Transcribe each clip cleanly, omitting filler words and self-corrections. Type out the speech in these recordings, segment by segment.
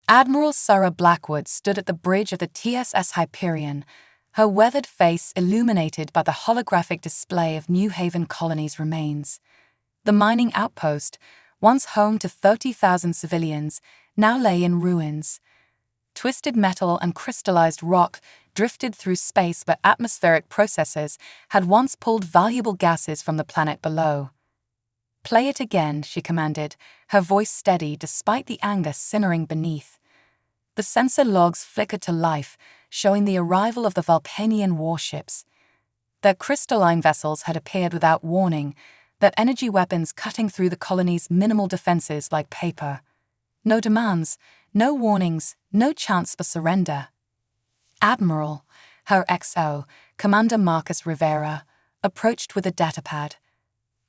Admiral Sarah Blackwood stood at the bridge of the TSS Hyperion, her weathered face illuminated by the holographic display of New Haven Colony's remains. The mining outpost, once home to 30,000 civilians, now lay in ruins. Twisted metal and crystallized rock drifted through space where atmospheric processes had once pulled valuable gases from the planet below. "Play it again," she commanded, her voice steady despite the anger simmering beneath. The sensor logs flickered to life, showing the arrival of the Vulcanian warships. Their crystalline vessels had appeared without warning, their energy weapons cutting through the colony's minimal defenses like paper. No demands, no warnings, no chance for surrender. Admiral, her XO, Commander Marcus Rivera, approached with a datapad.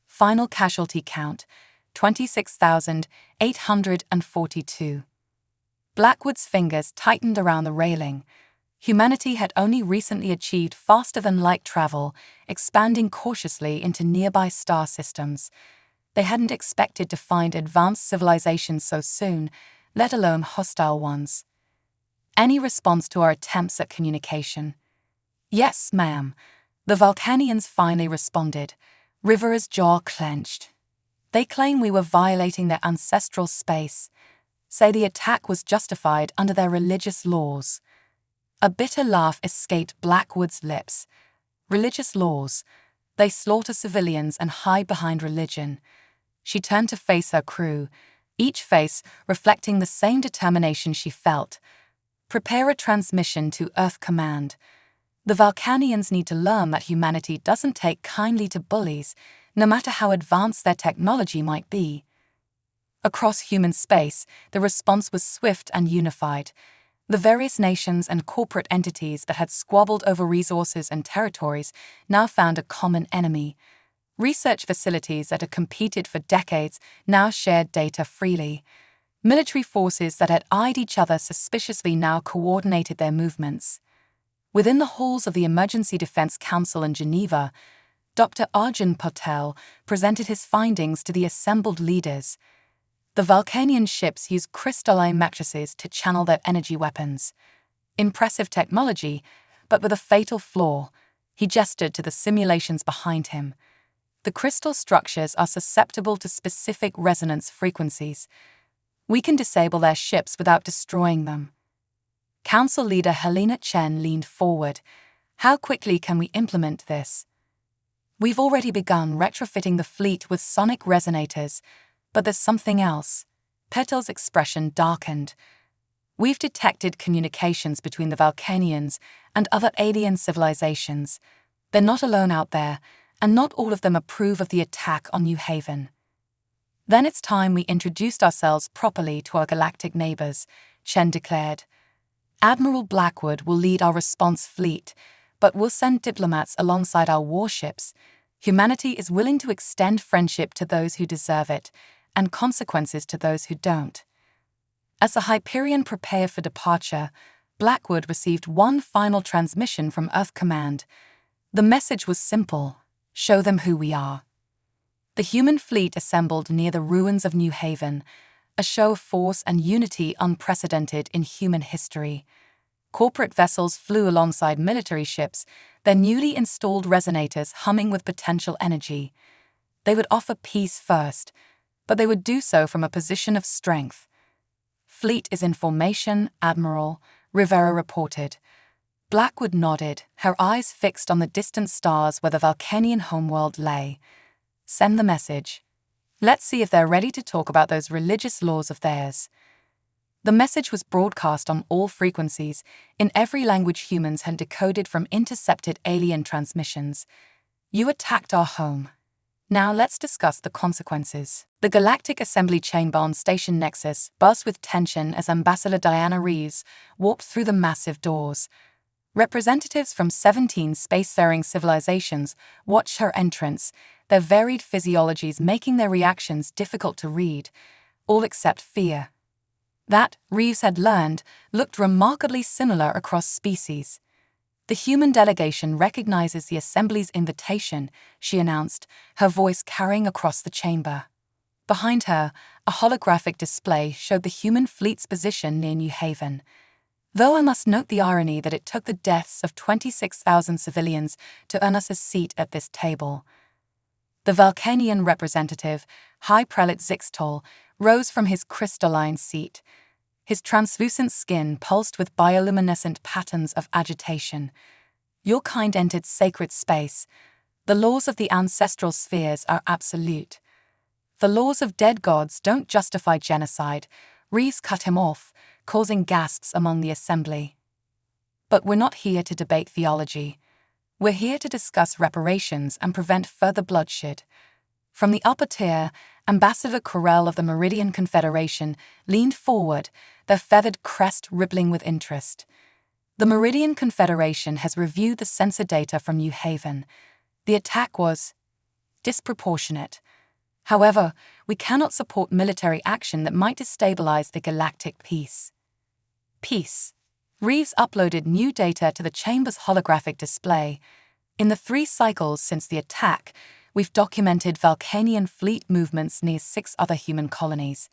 Final casualty count, 26,842. Blackwood's fingers tightened around the railing. Humanity had only recently achieved faster-than-light travel, expanding cautiously into nearby star systems. They hadn't expected to find advanced civilizations so soon, let alone hostile ones. "Any response to our attempts at communication?" "Yes, ma'am." The Vulcanians finally responded. Rivera's jaw clenched. "They claim we were violating their ancestral space. Say the attack was justified under their religious laws." A bitter laugh escaped Blackwood's lips. Religious laws. They slaughter civilians and hide behind religion. She turned to face her crew, each face reflecting the same determination she felt. "Prepare a transmission to Earth Command. The Vulcanians need to learn that humanity doesn't take kindly to bullies, no matter how advanced their technology might be." Across human space, the response was swift and unified. The various nations and corporate entities that had squabbled over resources and territories now found a common enemy. Research facilities that had competed for decades now shared data freely. Military forces that had eyed each other suspiciously now coordinated their movements. Within the halls of the Emergency Defense Council in Geneva, Dr. Arjun Patel presented his findings to the assembled leaders. The Vulcanian ships used crystalline matrices to channel their energy weapons. Impressive technology, but with a fatal flaw. He gestured to the simulations behind him. The crystal structures are susceptible to specific resonance frequencies. We can disable their ships without destroying them. Council leader Helena Chen leaned forward. "How quickly can we implement this?" "We've already begun retrofitting the fleet with sonic resonators, but there's something else." Patel's expression darkened. "We've detected communications between the Vulcanians and other alien civilizations. They're not alone out there, and not all of them approve of the attack on New Haven." "Then it's time we introduced ourselves properly to our galactic neighbors," Chen declared. "Admiral Blackwood will lead our response fleet, but we'll send diplomats alongside our warships. Humanity is willing to extend friendship to those who deserve it, and consequences to those who don't." As the Hyperion prepared for departure, Blackwood received one final transmission from Earth Command. The message was simple: show them who we are. The human fleet assembled near the ruins of New Haven, a show of force and unity unprecedented in human history. Corporate vessels flew alongside military ships, their newly installed resonators humming with potential energy. They would offer peace first, but they would do so from a position of strength. "Fleet is in formation, Admiral," Rivera reported. Blackwood nodded, her eyes fixed on the distant stars where the Vulcanian homeworld lay. "Send the message. Let's see if they're ready to talk about those religious laws of theirs." The message was broadcast on all frequencies, in every language humans had decoded from intercepted alien transmissions. "You attacked our home. Now let's discuss the consequences." The Galactic Assembly Chamber on Station Nexus buzzed with tension as Ambassador Diana Reeves walked through the massive doors. Representatives from 17 spacefaring civilizations watched her entrance, their varied physiologies making their reactions difficult to read, all except fear. That, Reeves had learned, looked remarkably similar across species. "The human delegation recognizes the Assembly's invitation," she announced, her voice carrying across the chamber. Behind her, a holographic display showed the human fleet's position near New Haven. Though I must note the irony that it took the deaths of 26,000 civilians to earn us a seat at this table. The Vulcanian representative, High Prelate Zixtol, rose from his crystalline seat. His translucent skin pulsed with bioluminescent patterns of agitation. Your kind entered sacred space. The laws of the ancestral spheres are absolute. The laws of dead gods don't justify genocide. Reeves cut him off, causing gasps among the assembly. But we're not here to debate theology. We're here to discuss reparations and prevent further bloodshed. From the upper tier, Ambassador Corell of the Meridian Confederation leaned forward, their feathered crest rippling with interest. The Meridian Confederation has reviewed the sensor data from New Haven. The attack was disproportionate. However, we cannot support military action that might destabilize the galactic peace. Peace. Reeves uploaded new data to the chamber's holographic display. In the 3 cycles since the attack, we've documented Vulcanian fleet movements near 6 other human colonies.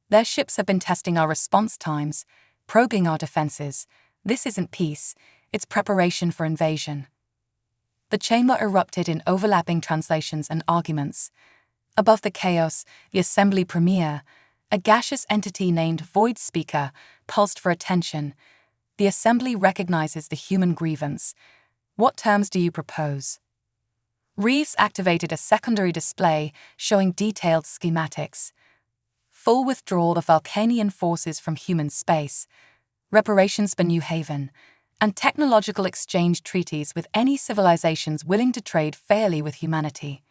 Their ships have been testing our response times, probing our defenses. This isn't peace, it's preparation for invasion. The chamber erupted in overlapping translations and arguments. Above the chaos, the assembly premier, a gaseous entity named Void Speaker, pulsed for attention. The assembly recognizes the human grievance. What terms do you propose? Reeves activated a secondary display showing detailed schematics. Full withdrawal of Vulcanian forces from human space, reparations for New Haven, and technological exchange treaties with any civilizations willing to trade fairly with humanity.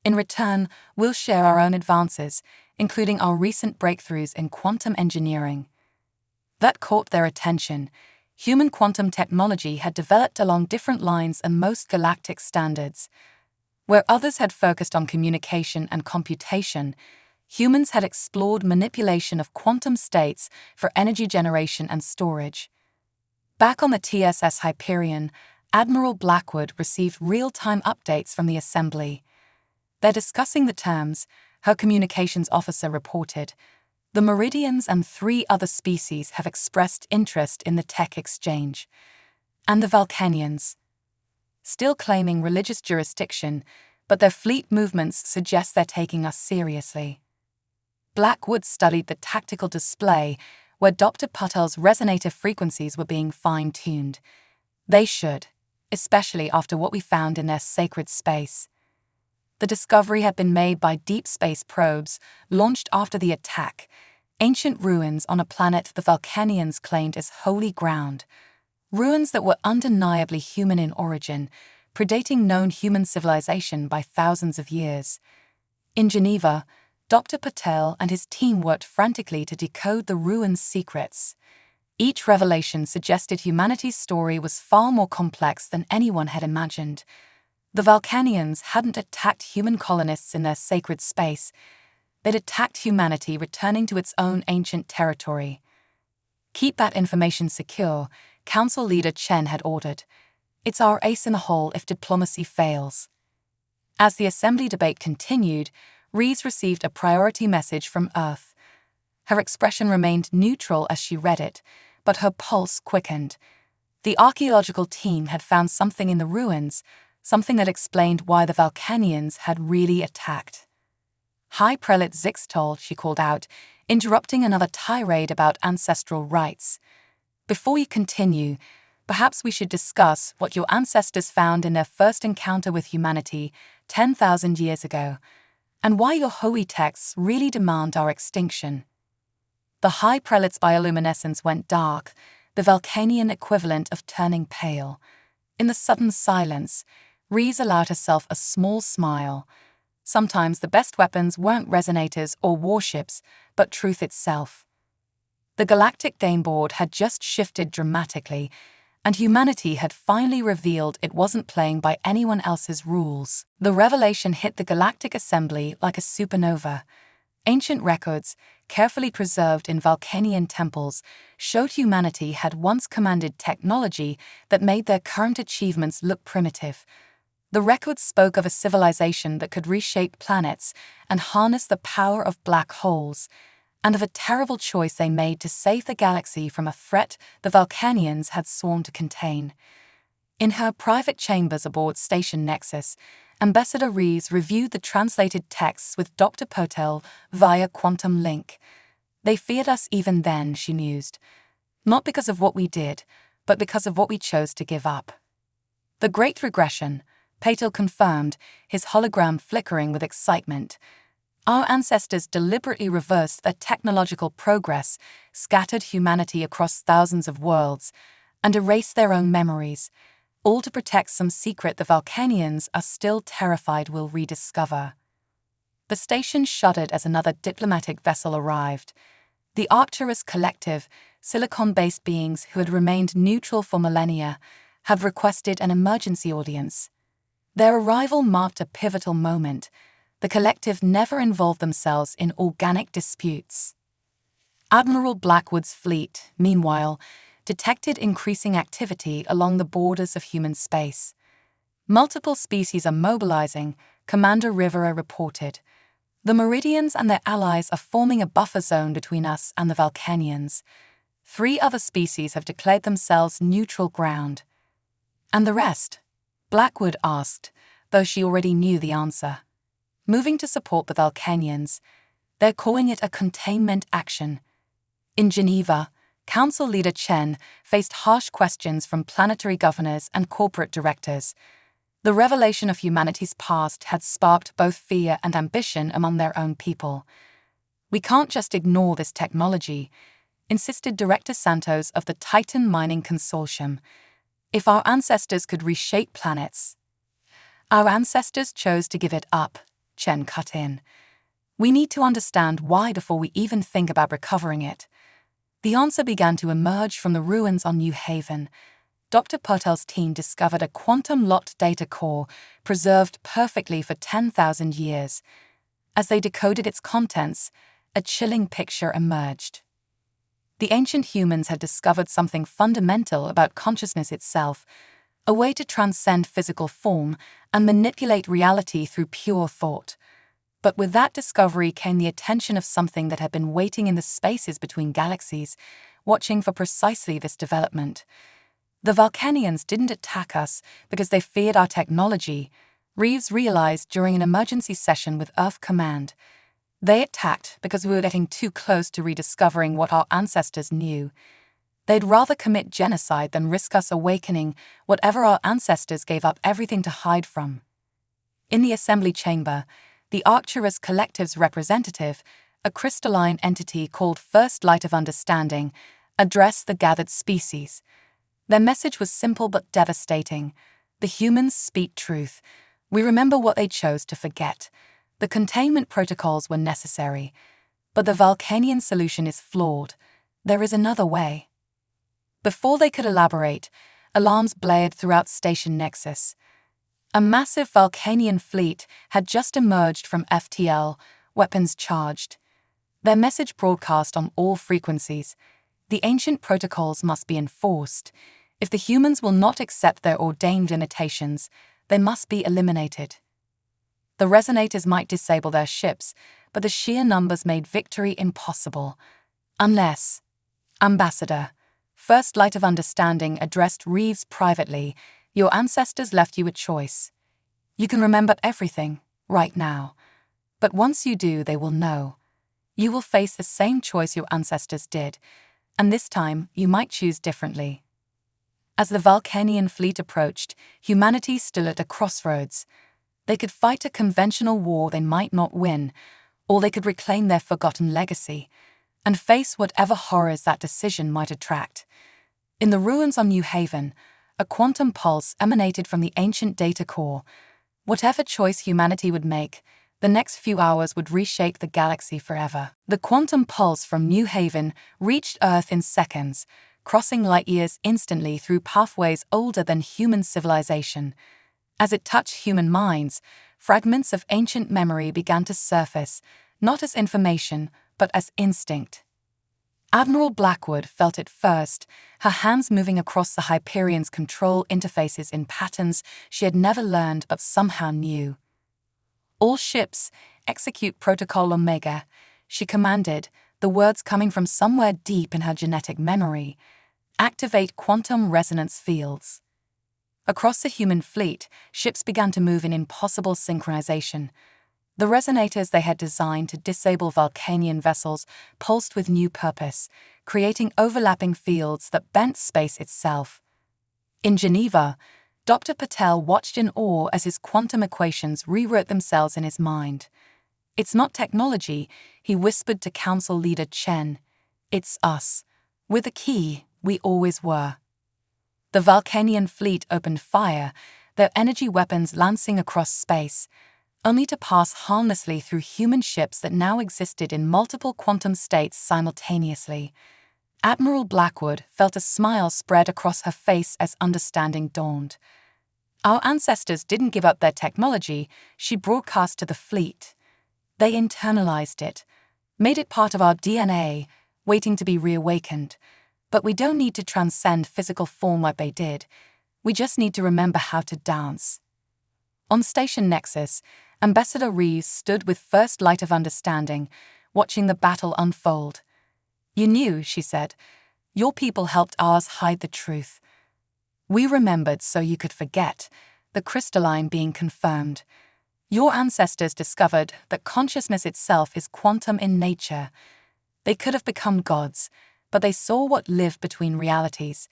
In return, we'll share our own advances, including our recent breakthroughs in quantum engineering. That caught their attention. Human quantum technology had developed along different lines and most galactic standards. Where others had focused on communication and computation, humans had explored manipulation of quantum states for energy generation and storage. Back on the TSS Hyperion, Admiral Blackwood received real-time updates from the assembly. They're discussing the terms, her communications officer reported. The Meridians and 3 other species have expressed interest in the tech exchange. And the Vulcanians, still claiming religious jurisdiction, but their fleet movements suggest they're taking us seriously. Blackwood studied the tactical display where Dr. Patel's resonator frequencies were being fine-tuned. They should, especially after what we found in their sacred space. The discovery had been made by deep space probes launched after the attack, ancient ruins on a planet the Vulcanians claimed as holy ground, ruins that were undeniably human in origin, predating known human civilization by thousands of years. In Geneva, Dr. Patel and his team worked frantically to decode the ruins' secrets. Each revelation suggested humanity's story was far more complex than anyone had imagined. The Vulcanians hadn't attacked human colonists in their sacred space. They'd attacked humanity returning to its own ancient territory. Keep that information secure, Council Leader Chen had ordered. It's our ace in the hole if diplomacy fails. As the assembly debate continued, Reeves received a priority message from Earth. Her expression remained neutral as she read it, but her pulse quickened. The archaeological team had found something in the ruins, something that explained why the Vulcanians had really attacked. High Prelate Zixtol, she called out, interrupting another tirade about ancestral rights. Before you continue, perhaps we should discuss what your ancestors found in their first encounter with humanity 10,000 years ago, and why your holy texts really demand our extinction. The High Prelate's bioluminescence went dark, the Vulcanian equivalent of turning pale. In the sudden silence, Reeves allowed herself a small smile. Sometimes the best weapons weren't resonators or warships, but truth itself. The galactic game board had just shifted dramatically, and humanity had finally revealed it wasn't playing by anyone else's rules. The revelation hit the Galactic Assembly like a supernova. Ancient records, carefully preserved in Vulcanian temples, showed humanity had once commanded technology that made their current achievements look primitive. The records spoke of a civilization that could reshape planets and harness the power of black holes, and of a terrible choice they made to save the galaxy from a threat the Vulcanians had sworn to contain. In her private chambers aboard Station Nexus, Ambassador Reeves reviewed the translated texts with Dr. Potel via quantum link. They feared us even then, she mused. Not because of what we did, but because of what we chose to give up. The Great Regression, Patel confirmed, his hologram flickering with excitement. Our ancestors deliberately reversed their technological progress, scattered humanity across thousands of worlds, and erased their own memories, all to protect some secret the Vulcanians are still terrified we'll rediscover. The station shuddered as another diplomatic vessel arrived. The Arcturus Collective, silicon-based beings who had remained neutral for millennia, have requested an emergency audience. Their arrival marked a pivotal moment. The collective never involved themselves in organic disputes. Admiral Blackwood's fleet, meanwhile, detected increasing activity along the borders of human space. Multiple species are mobilizing, Commander Rivera reported. The Meridians and their allies are forming a buffer zone between us and the Vulcanians. 3 other species have declared themselves neutral ground. And the rest? Blackwood asked, though she already knew the answer. Moving to support the Vulcanians. They're calling it a containment action. In Geneva, Council Leader Chen faced harsh questions from planetary governors and corporate directors. The revelation of humanity's past had sparked both fear and ambition among their own people. We can't just ignore this technology, insisted Director Santos of the Titan Mining Consortium. If our ancestors could reshape planets, our ancestors chose to give it up, Chen cut in. We need to understand why before we even think about recovering it. The answer began to emerge from the ruins on New Haven. Dr. Potel's team discovered a quantum-locked data core preserved perfectly for 10,000 years. As they decoded its contents, a chilling picture emerged. The ancient humans had discovered something fundamental about consciousness itself, a way to transcend physical form and manipulate reality through pure thought. But with that discovery came the attention of something that had been waiting in the spaces between galaxies, watching for precisely this development. The Vulcanians didn't attack us because they feared our technology, Reeves realized during an emergency session with Earth Command. They attacked because we were getting too close to rediscovering what our ancestors knew. They'd rather commit genocide than risk us awakening whatever our ancestors gave up everything to hide from. In the assembly chamber, the Arcturus Collective's representative, a crystalline entity called First Light of Understanding, addressed the gathered species. Their message was simple but devastating. The humans speak truth. We remember what they chose to forget. The containment protocols were necessary. But the Vulcanian solution is flawed. There is another way. Before they could elaborate, alarms blared throughout Station Nexus. A massive Vulcanian fleet had just emerged from FTL, weapons charged. Their message broadcast on all frequencies. The ancient protocols must be enforced. If the humans will not accept their ordained limitations, they must be eliminated. The resonators might disable their ships, but the sheer numbers made victory impossible. Unless, Ambassador, First Light of Understanding addressed Reeves privately, your ancestors left you a choice. You can remember everything, right now. But once you do, they will know. You will face the same choice your ancestors did, and this time you might choose differently. As the Vulcanian fleet approached, humanity stood at a crossroads. They could fight a conventional war they might not win, or they could reclaim their forgotten legacy, and face whatever horrors that decision might attract. In the ruins on New Haven, a quantum pulse emanated from the ancient data core. Whatever choice humanity would make, the next few hours would reshape the galaxy forever. The quantum pulse from New Haven reached Earth in seconds, crossing light years instantly through pathways older than human civilization. As it touched human minds, fragments of ancient memory began to surface, not as information, but as instinct. Admiral Blackwood felt it first, her hands moving across the Hyperion's control interfaces in patterns she had never learned but somehow knew. "All ships, execute Protocol Omega," she commanded, the words coming from somewhere deep in her genetic memory. "Activate quantum resonance fields." Across the human fleet, ships began to move in impossible synchronization. The resonators they had designed to disable Vulcanian vessels pulsed with new purpose, creating overlapping fields that bent space itself. In Geneva, Dr. Patel watched in awe as his quantum equations rewrote themselves in his mind. "It's not technology," he whispered to Council Leader Chen. "It's us. We're the key, we always were." The Vulcanian fleet opened fire, their energy weapons lancing across space, only to pass harmlessly through human ships that now existed in multiple quantum states simultaneously. Admiral Blackwood felt a smile spread across her face as understanding dawned. "Our ancestors didn't give up their technology," she broadcast to the fleet. "They internalized it, made it part of our DNA, waiting to be reawakened. But we don't need to transcend physical form like they did. We just need to remember how to dance." On Station Nexus, Ambassador Reeves stood with first light of understanding, watching the battle unfold. "You knew," she said. "Your people helped ours hide the truth. We remembered so you could forget," the crystalline being confirmed. "Your ancestors discovered that consciousness itself is quantum in nature. They could have become gods, but they saw what lived between realities,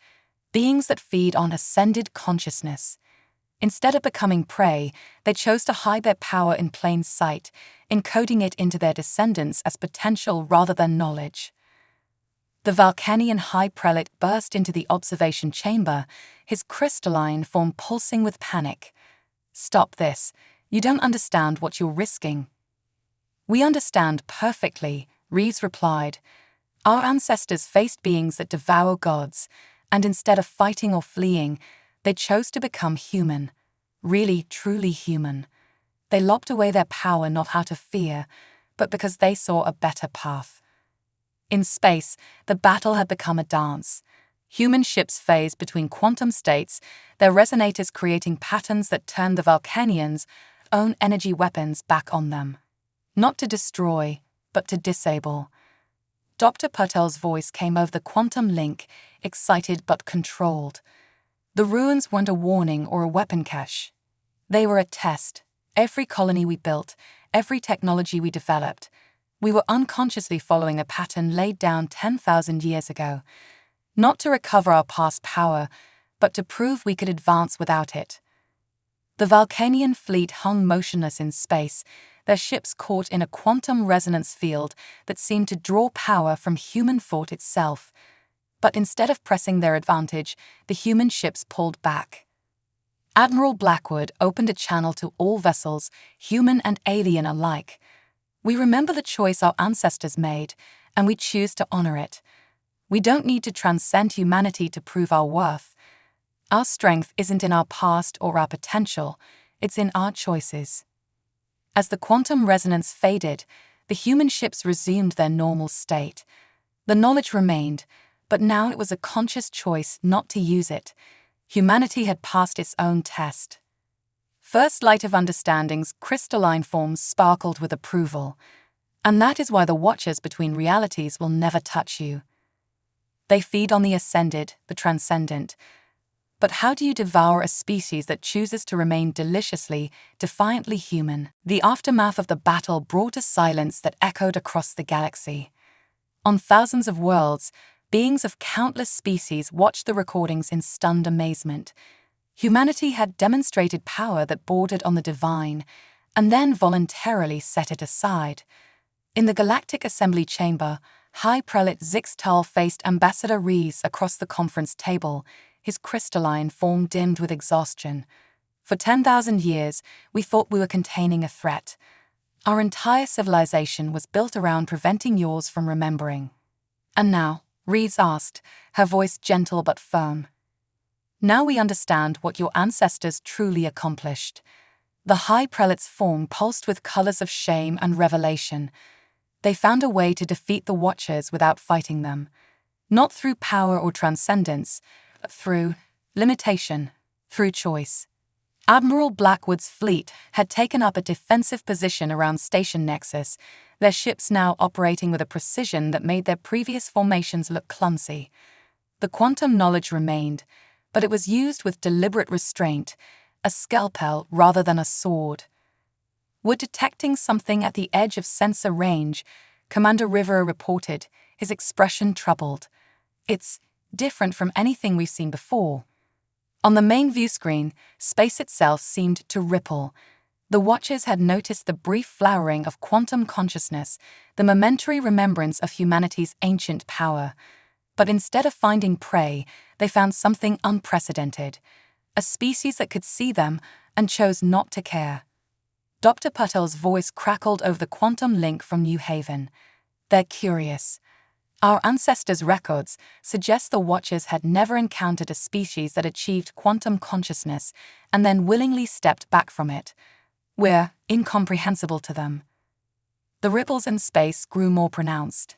beings that feed on ascended consciousness. Instead of becoming prey, they chose to hide their power in plain sight, encoding it into their descendants as potential rather than knowledge." The Vulcanian High Prelate burst into the observation chamber, his crystalline form pulsing with panic. "Stop this. You don't understand what you're risking." "We understand perfectly," Reeves replied. "Our ancestors faced beings that devour gods, and instead of fighting or fleeing, they chose to become human. Really, truly human. They lopped away their power not out of fear, but because they saw a better path." In space, the battle had become a dance. Human ships phased between quantum states, their resonators creating patterns that turned the Vulcanians' own energy weapons back on them. Not to destroy, but to disable. Dr. Patel's voice came over the quantum link, excited but controlled. "The ruins weren't a warning or a weapon cache. They were a test. Every colony we built, every technology we developed, we were unconsciously following a pattern laid down 10,000 years ago. Not to recover our past power, but to prove we could advance without it." The Vulcanian fleet hung motionless in space, their ships caught in a quantum resonance field that seemed to draw power from human thought itself. But instead of pressing their advantage, the human ships pulled back. Admiral Blackwood opened a channel to all vessels, human and alien alike. "We remember the choice our ancestors made, and we choose to honor it. We don't need to transcend humanity to prove our worth. Our strength isn't in our past or our potential, it's in our choices." As the quantum resonance faded, the human ships resumed their normal state. The knowledge remained, but now it was a conscious choice not to use it. Humanity had passed its own test. First light of understanding's crystalline forms sparkled with approval. "And that is why the watchers between realities will never touch you. They feed on the ascended, the transcendent. But how do you devour a species that chooses to remain deliciously, defiantly human?" The aftermath of the battle brought a silence that echoed across the galaxy. On thousands of worlds, beings of countless species watched the recordings in stunned amazement. Humanity had demonstrated power that bordered on the divine, and then voluntarily set it aside. In the Galactic Assembly Chamber, High Prelate Zixtal faced Ambassador Reeves across the conference table, his crystalline form dimmed with exhaustion. "For 10,000 years, we thought we were containing a threat. Our entire civilization was built around preventing yours from remembering. And now," Reeves asked, her voice gentle but firm, "now we understand what your ancestors truly accomplished." The High Prelate's form pulsed with colors of shame and revelation. They found a way to defeat the Watchers without fighting them, not through power or transcendence, but through limitation, through choice. Admiral Blackwood's fleet had taken up a defensive position around Station Nexus, their ships now operating with a precision that made their previous formations look clumsy. The quantum knowledge remained, but it was used with deliberate restraint, a scalpel rather than a sword. Would detecting something at the edge of sensor range, Commander Rivera reported, his expression troubled. It's different from anything we've seen before. On the main view screen, space itself seemed to ripple. The Watchers had noticed the brief flowering of quantum consciousness, the momentary remembrance of humanity's ancient power. But instead of finding prey, they found something unprecedented, a species that could see them and chose not to care. Dr. Patel's voice crackled over the quantum link from New Haven. They're curious. Our ancestors' records suggest the Watchers had never encountered a species that achieved quantum consciousness and then willingly stepped back from it. We're incomprehensible to them. The ripples in space grew more pronounced.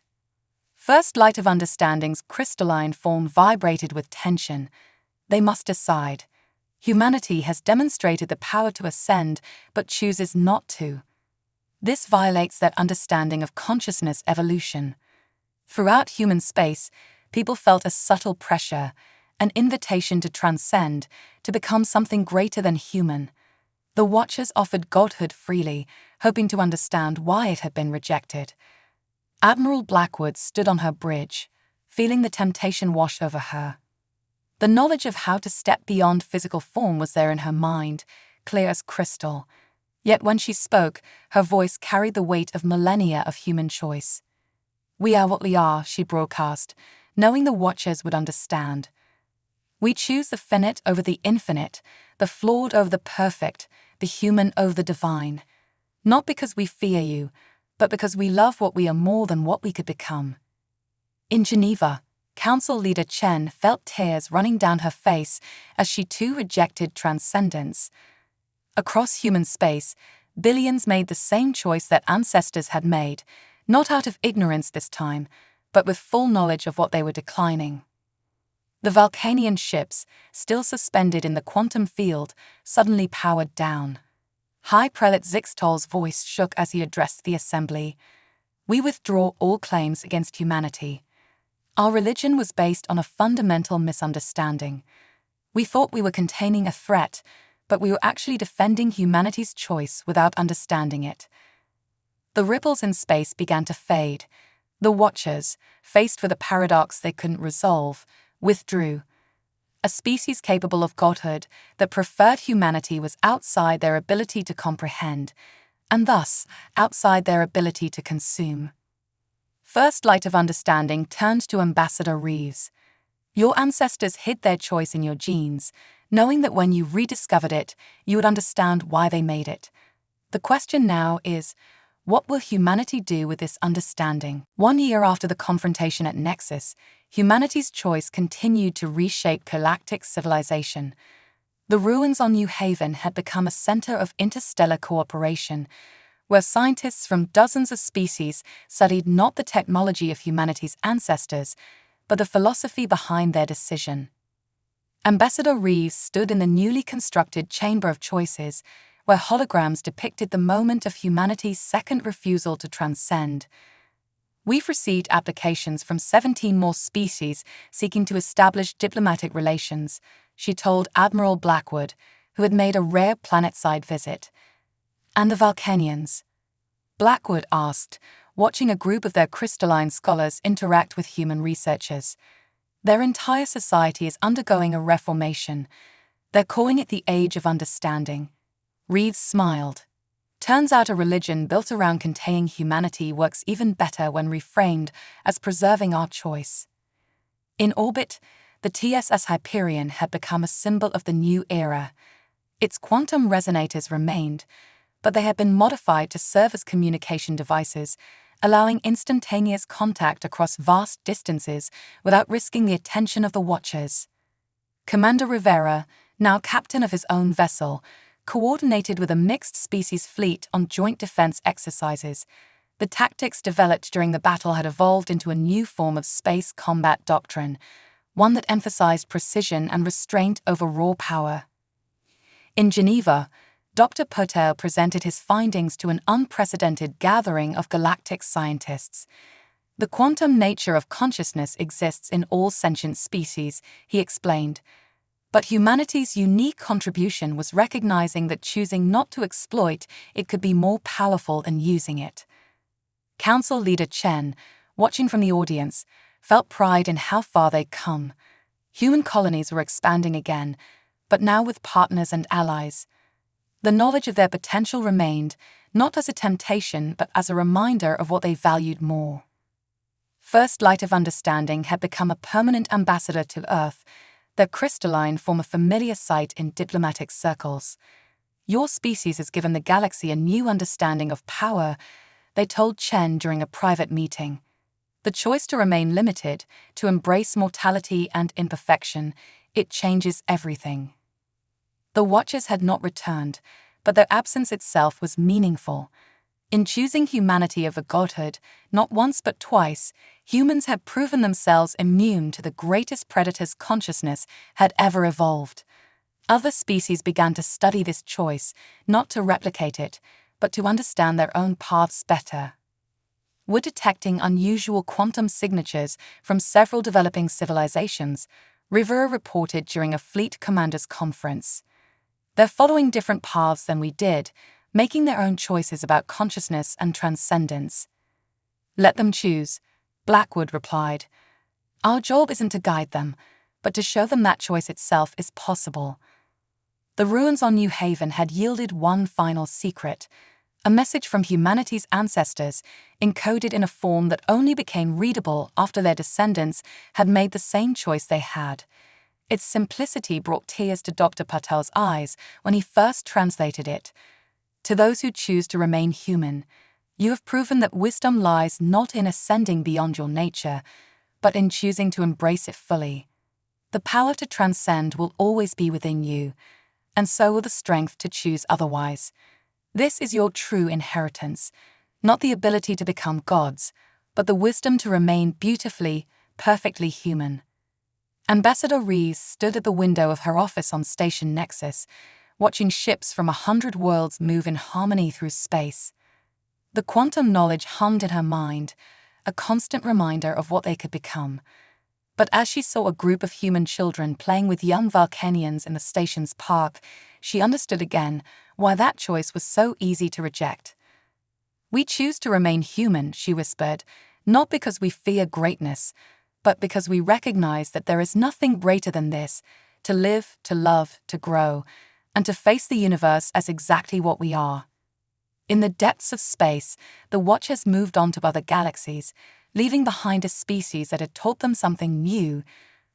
First light of understanding's crystalline form vibrated with tension. They must decide. Humanity has demonstrated the power to ascend, but chooses not to. This violates their understanding of consciousness evolution. Throughout human space, people felt a subtle pressure, an invitation to transcend, to become something greater than human. The Watchers offered godhood freely, hoping to understand why it had been rejected. Admiral Blackwood stood on her bridge, feeling the temptation wash over her. The knowledge of how to step beyond physical form was there in her mind, clear as crystal. Yet when she spoke, her voice carried the weight of millennia of human choice. We are what we are, she broadcast, knowing the Watchers would understand. We choose the finite over the infinite, the flawed over the perfect, the human over the divine. Not because we fear you, but because we love what we are more than what we could become. In Geneva, Council Leader Chen felt tears running down her face as she too rejected transcendence. Across human space, billions made the same choice that ancestors had made, not out of ignorance this time, but with full knowledge of what they were declining. The Vulcanian ships, still suspended in the quantum field, suddenly powered down. High Prelate Zixtol's voice shook as he addressed the assembly. We withdraw all claims against humanity. Our religion was based on a fundamental misunderstanding. We thought we were containing a threat, but we were actually defending humanity's choice without understanding it. The ripples in space began to fade. The Watchers, faced with a paradox they couldn't resolve, withdrew. A species capable of godhood that preferred humanity was outside their ability to comprehend, and thus outside their ability to consume. First light of understanding turned to Ambassador Reeves. Your ancestors hid their choice in your genes, knowing that when you rediscovered it, you would understand why they made it. The question now is, what will humanity do with this understanding? 1 year after the confrontation at Nexus, humanity's choice continued to reshape galactic civilization. The ruins on New Haven had become a center of interstellar cooperation, where scientists from dozens of species studied not the technology of humanity's ancestors, but the philosophy behind their decision. Ambassador Reeves stood in the newly constructed Chamber of Choices, where holograms depicted the moment of humanity's second refusal to transcend. We've received applications from 17 more species seeking to establish diplomatic relations, she told Admiral Blackwood, who had made a rare planet-side visit. And the Vulcanians? Blackwood asked, watching a group of their crystalline scholars interact with human researchers. Their entire society is undergoing a reformation. They're calling it the Age of Understanding. Reeves smiled. Turns out a religion built around containing humanity works even better when reframed as preserving our choice. In orbit, the TSS Hyperion had become a symbol of the new era. Its quantum resonators remained, but they had been modified to serve as communication devices, allowing instantaneous contact across vast distances without risking the attention of the Watchers. Commander Rivera, now captain of his own vessel, coordinated with a mixed-species fleet on joint defense exercises. The tactics developed during the battle had evolved into a new form of space combat doctrine, one that emphasized precision and restraint over raw power. In Geneva, Dr. Potel presented his findings to an unprecedented gathering of galactic scientists. The quantum nature of consciousness exists in all sentient species, he explained. But humanity's unique contribution was recognizing that choosing not to exploit it could be more powerful than using it. Council leader Chen, watching from the audience, felt pride in how far they'd come. Human colonies were expanding again, but now with partners and allies. The knowledge of their potential remained, not as a temptation but as a reminder of what they valued more. First Light of Understanding had become a permanent ambassador to Earth, their crystalline form a familiar sight in diplomatic circles. Your species has given the galaxy a new understanding of power, they told Chen during a private meeting. The choice to remain limited, to embrace mortality and imperfection, it changes everything. The Watchers had not returned, but their absence itself was meaningful. In choosing humanity over godhood, not once but twice, humans had proven themselves immune to the greatest predator's consciousness had ever evolved. Other species began to study this choice, not to replicate it, but to understand their own paths better. We're detecting unusual quantum signatures from several developing civilizations, Rivera reported during a fleet commanders' conference. They're following different paths than we did, making their own choices about consciousness and transcendence. Let them choose, Blackwood replied. Our job isn't to guide them, but to show them that choice itself is possible. The ruins on New Haven had yielded one final secret, a message from humanity's ancestors encoded in a form that only became readable after their descendants had made the same choice they had. Its simplicity brought tears to Dr. Patel's eyes when he first translated it. To those who choose to remain human, you have proven that wisdom lies not in ascending beyond your nature, but in choosing to embrace it fully. The power to transcend will always be within you, and so will the strength to choose otherwise. This is your true inheritance, not the ability to become gods, but the wisdom to remain beautifully, perfectly human. Ambassador Rees stood at the window of her office on Station Nexus, watching ships from 100 worlds move in harmony through space. The quantum knowledge hummed in her mind, a constant reminder of what they could become. But as she saw a group of human children playing with young Vulcanians in the station's park, she understood again why that choice was so easy to reject. We choose to remain human, she whispered, not because we fear greatness, but because we recognize that there is nothing greater than this, to live, to love, to grow, and to face the universe as exactly what we are. In the depths of space, the Watchers moved on to other galaxies, leaving behind a species that had taught them something new.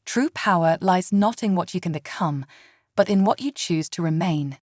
True power lies not in what you can become, but in what you choose to remain.